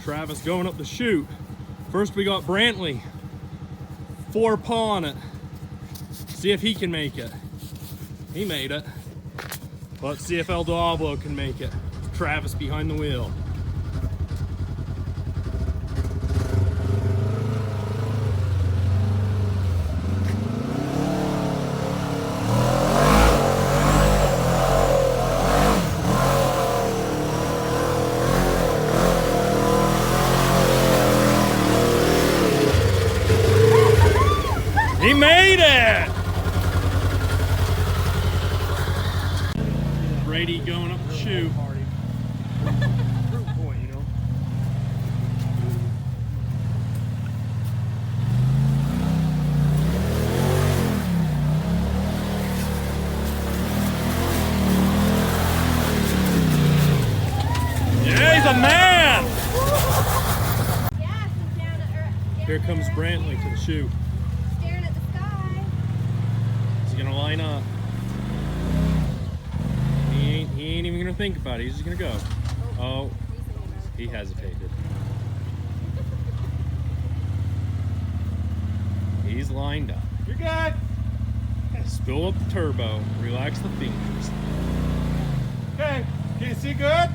Travis going up the chute. First we got Brantley. 4 paw on it. See if he can make it. He made it. Let's see if El Diablo can make it. Travis behind the wheel. He made it! Brady going up the chute. Yeah, he's a man! Here comes Brantley to the chute. Gonna line up. He ain't even gonna think about it. He's just gonna go. Oh, he hesitated. He's lined up. You're good. Spill up the turbo. Relax the fingers. Okay. Can you see good?